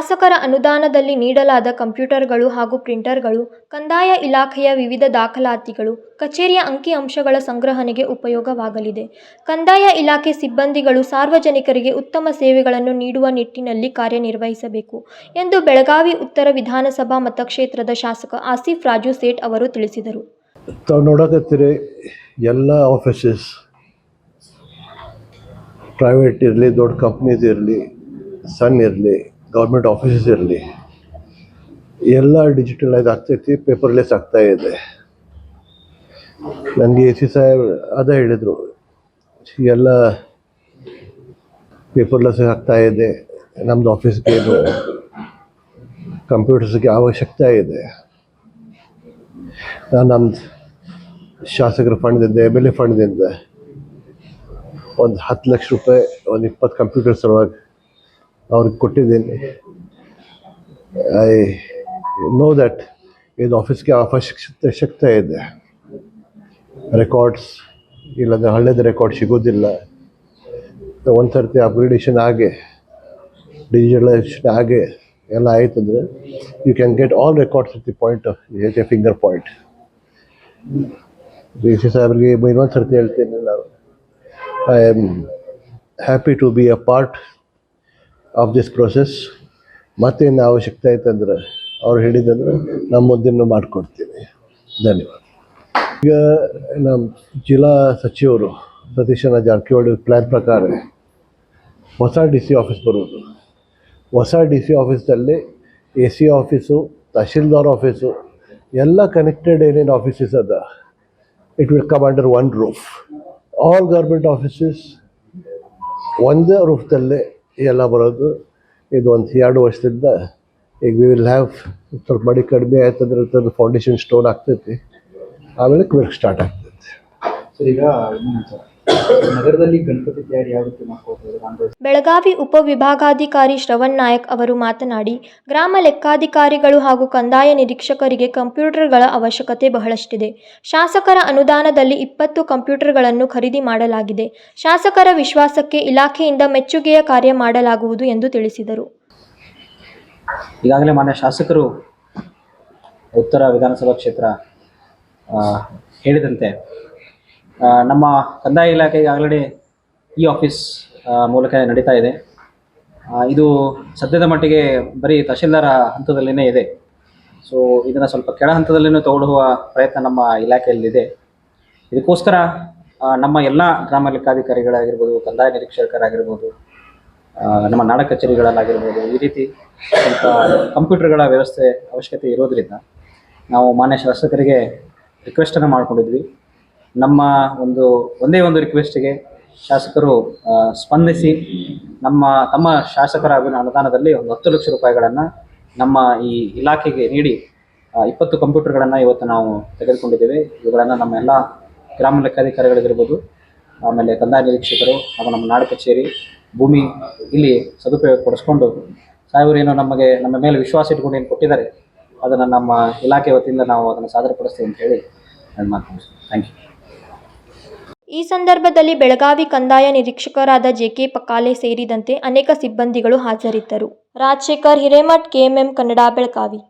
ಶಾಸಕರ ಅನುದಾನದಲ್ಲಿ ನೀಡಲಾದ ಕಂಪ್ಯೂಟರ್ಗಳು ಹಾಗೂ ಪ್ರಿಂಟರ್ಗಳು ಕಂದಾಯ ಇಲಾಖೆಯ ವಿವಿಧ ದಾಖಲಾತಿಗಳು, ಕಚೇರಿಯ ಅಂಕಿಅಂಶಗಳ ಸಂಗ್ರಹಣೆಗೆ ಉಪಯೋಗವಾಗಲಿದೆ. ಕಂದಾಯ ಇಲಾಖೆ ಸಿಬ್ಬಂದಿಗಳು ಸಾರ್ವಜನಿಕರಿಗೆ ಉತ್ತಮ ಸೇವೆಗಳನ್ನು ನೀಡುವ ನಿಟ್ಟಿನಲ್ಲಿ ಕಾರ್ಯನಿರ್ವಹಿಸಬೇಕು ಎಂದು ಬೆಳಗಾವಿ ಉತ್ತರ ವಿಧಾನಸಭಾ ಮತಕ್ಷೇತ್ರದ ಶಾಸಕ ಆಸಿಫ್ ರಾಜು ಸೇಠ್ ಅವರು ತಿಳಿಸಿದರು. ತಾವು ನೋಡಕತ್ತೀರಿ, ಎಲ್ಲ ಆಫೀಸಸ್ ಪ್ರೈವೇಟ್ ಇರಲಿ, ದೊಡ್ಡ ಕಂಪ್ನೀಸ್ ಇರಲಿ, ಸಣ್ಣ ಇರಲಿ, ಗೌರ್ಮೆಂಟ್ ಆಫೀಸಸ್ ಇರಲಿ, ಎಲ್ಲ ಡಿಜಿಟಲೈಸ್ ಆಗ್ತೈತಿ, ಪೇಪರ್ಲೆಸ್ ಆಗ್ತಾ ಇದೆ. ನನಗೆ AC ಸಾಹೇಬ್ ಅದೇ ಹೇಳಿದರು, ಎಲ್ಲ ಪೇಪರ್ಲೆಸ್ ಆಗ್ತಾ ಇದೆ, ನಮ್ಮದು ಆಫೀಸ್ಗೆ ಏನು ಕಂಪ್ಯೂಟರ್ಸ್ಗೆ ಅವಶ್ಯಕತೆ ಇದೆ. ನಾನು ನಮ್ಮ ಶಾಸಕರ ಫಂಡ್ದಿಂದ, MLA ಫಂಡ್ದಿಂದ ಒಂದು 10 ಲಕ್ಷ ರೂಪಾಯಿ, ಒಂದು 20 ಕಂಪ್ಯೂಟರ್ ಸಲುವಾಗಿ ಅವ್ರಿಗೆ ಕೊಟ್ಟಿದ್ದೀನಿ. ಐ ನೋ ದ್ಯಾಟ್ ಇದು ಆಫೀಸ್ಗೆ ಅವಶ್ಯಕತೆ ಇದೆ. ರೆಕಾರ್ಡ್ಸ್ ಇಲ್ಲಾಂದರೆ ಹಳೆದ ರೆಕಾರ್ಡ್ ಸಿಗೋದಿಲ್ಲ. ಒಂದು ಸರ್ತಿ ಅಪ್ಗ್ರೇಡೇಷನ್ ಆಗಿ, ಡಿಜಿಟಲೈಸೇಷನ್ ಆಗಿ ಎಲ್ಲ ಆಯ್ತಂದರೆ you can get all records with the point of finger point. DC ಸಾಹೇಬ್ರಿಗೆ ಇನ್ನೊಂದು ಸರ್ತಿ ಹೇಳ್ತೀನಿ, ನಾವು I am happy to be a part of this process. ಮತ್ತೇನು ಅವಶ್ಯಕತೆ ಆಯ್ತಂದ್ರೆ ಅವ್ರು ಹೇಳಿದಂದ್ರೆ ನಮ್ಮ ಮುಂದಿನ ಮಾಡಿಕೊಡ್ತೀನಿ. ಧನ್ಯವಾದ. ಈಗ ನಮ್ಮ ಜಿಲ್ಲಾ ಸಚಿವರು ಸತೀಶಣ್ಣ ಜಾರಕಿಹೊಳಿ ಪ್ಲ್ಯಾನ್ ಪ್ರಕಾರ ಹೊಸ DC ಆಫೀಸ್ ಬರೋದು. ಹೊಸ DC ಆಫೀಸಲ್ಲಿ AC ಆಫೀಸು, ತಹಶೀಲ್ದಾರ್ ಆಫೀಸು ಎಲ್ಲ ಕನೆಕ್ಟೆಡ್ ಏನೇನು ಆಫೀಸಸ್ ಅದ, it will come under one roof. All government offices ಒಂದೇ ರೂಫ್ದಲ್ಲೇ ಎಲ್ಲ ಬರೋದು. ಇದು ಒಂದು 2 ವರ್ಷದಿಂದ ಈಗ ವಿ ವಿಲ್ ಹ್ಯಾವ್ ಸ್ವಲ್ಪ ಮಡಿ ಕಡಿಮೆ ಆಯ್ತಂದ್ರೆ ಫೌಂಡೇಶನ್ ಸ್ಟೋನ್ ಆಗ್ತೈತಿ, ಆಮೇಲೆ ವರ್ಕ್ ಸ್ಟಾರ್ಟ್ ಆಗ್ತೈತಿ. ಸರ್, ಈಗ ನಗರದಲ್ಲಿ ಗಣಪತಿ ತಯಾರಿ ಯಾವ ರೀತಿ ಮಾಡ್ಕೊಳ್ತಾರೆ? ಬೆಳಗಾವಿ ಉಪವಿಭಾಗಾಧಿಕಾರಿ ಶ್ರವಣ್ ನಾಯಕ್ ಅವರು ಮಾತನಾಡಿ, ಗ್ರಾಮ ಲೆಕ್ಕಾಧಿಕಾರಿಗಳು ಹಾಗೂ ಕಂದಾಯ ನಿರೀಕ್ಷಕರಿಗೆ ಕಂಪ್ಯೂಟರ್ಗಳ ಅವಶ್ಯಕತೆ ಬಹಳಷ್ಟಿದೆ. ಶಾಸಕರ ಅನುದಾನದಲ್ಲಿ 20 ಕಂಪ್ಯೂಟರ್ಗಳನ್ನು ಖರೀದಿ ಮಾಡಲಾಗಿದೆ. ಶಾಸಕರ ವಿಶ್ವಾಸಕ್ಕೆ ಇಲಾಖೆಯಿಂದ ಮೆಚ್ಚುಗೆಯ ಕಾರ್ಯ ಮಾಡಲಾಗುವುದು ಎಂದು ತಿಳಿಸಿದರು. ಈಗಾಗಲೇ ಮಾನ್ಯ ಶಾಸಕರು ಉತ್ತರ ವಿಧಾನಸಭಾ ಕ್ಷೇತ್ರ ಹೇಳಿದಂತೆ ನಮ್ಮ ಕಂದಾಯ ಇಲಾಖೆ ಈಗಾಗಲೇ ಈ ಆಫೀಸ್ ಮೂಲಕ ನಡೀತಾ ಇದೆ. ಇದು ಸದ್ಯದ ಮಟ್ಟಿಗೆ ಬರೀ ತಹಶೀಲ್ದಾರ ಹಂತದಲ್ಲೇ ಇದೆ. ಸೊ ಇದನ್ನು ಸ್ವಲ್ಪ ಕೆಳ ಹಂತದಲ್ಲಿಯೂ ತಗೊಳ್ಳುವ ಪ್ರಯತ್ನ ನಮ್ಮ ಇಲಾಖೆಯಲ್ಲಿದೆ. ಇದಕ್ಕೋಸ್ಕರ ನಮ್ಮ ಎಲ್ಲ ಗ್ರಾಮ ಲೆಕ್ಕಾಧಿಕಾರಿಗಳಾಗಿರ್ಬೋದು, ಕಂದಾಯ ನಿರೀಕ್ಷಕರಾಗಿರ್ಬೋದು, ನಮ್ಮ ನಾಡ ಕಚೇರಿಗಳಲ್ಲಾಗಿರ್ಬೋದು, ಈ ರೀತಿ ಸ್ವಲ್ಪ ಕಂಪ್ಯೂಟರ್ಗಳ ವ್ಯವಸ್ಥೆ ಅವಶ್ಯಕತೆ ಇರೋದರಿಂದ ನಾವು ಮಾನ್ಯ ಶಾಸಕರಿಗೆ ರಿಕ್ವೆಸ್ಟನ್ನು ಮಾಡಿಕೊಂಡಿದ್ವಿ. ನಮ್ಮ ಒಂದೇ ಒಂದು ರಿಕ್ವೆಸ್ಟಿಗೆ ಶಾಸಕರು ಸ್ಪಂದಿಸಿ ತಮ್ಮ ಶಾಸಕರ ಅನುದಾನದಲ್ಲಿ ಒಂದು 10 ಲಕ್ಷ ರೂಪಾಯಿಗಳನ್ನು ನಮ್ಮ ಈ ಇಲಾಖೆಗೆ ನೀಡಿ 20 ಕಂಪ್ಯೂಟರ್ಗಳನ್ನು ಇವತ್ತು ನಾವು ತೆಗೆದುಕೊಂಡಿದ್ದೇವೆ. ಇವುಗಳನ್ನು ನಮ್ಮ ಎಲ್ಲ ಗ್ರಾಮ ಲೆಕ್ಕಾಧಿಕಾರಿಗಳಿಗಿರ್ಬೋದು, ಆಮೇಲೆ ಕಂದಾಯ ನಿರೀಕ್ಷಕರು ಹಾಗೂ ನಮ್ಮ ನಾಡ ಕಚೇರಿ ಭೂಮಿ ಇಲ್ಲಿ ಸದುಪಯೋಗ ಪಡಿಸ್ಕೊಂಡು ಸಾಹೇಬರು ಏನೋ ನಮ್ಮ ಮೇಲೆ ವಿಶ್ವಾಸ ಇಟ್ಕೊಂಡು ಏನು ಕೊಟ್ಟಿದ್ದಾರೆ ಅದನ್ನು ನಮ್ಮ ಇಲಾಖೆ ವತಿಯಿಂದ ನಾವು ಅದನ್ನು ಸಾದರಪಡಿಸ್ತೀವಿ ಅಂತ ಹೇಳಿ ನಾನು ಮಾತನಾಡ್ತೀನಿ. Thank you. ಈ ಸಂದರ್ಭದಲ್ಲಿ ಬೆಳಗಾವಿ ಕಂದಾಯ ನಿರೀಕ್ಷಕರಾದ JK ಪಕ್ಕಾಲೆ ಸೇರಿದಂತೆ ಅನೇಕ ಸಿಬ್ಬಂದಿಗಳು ಹಾಜರಿದ್ದರು. ರಾಜಶೇಖರ್ ಹಿರೇಮಠ್, KMM ಕನ್ನಡ, ಬೆಳಗಾವಿ.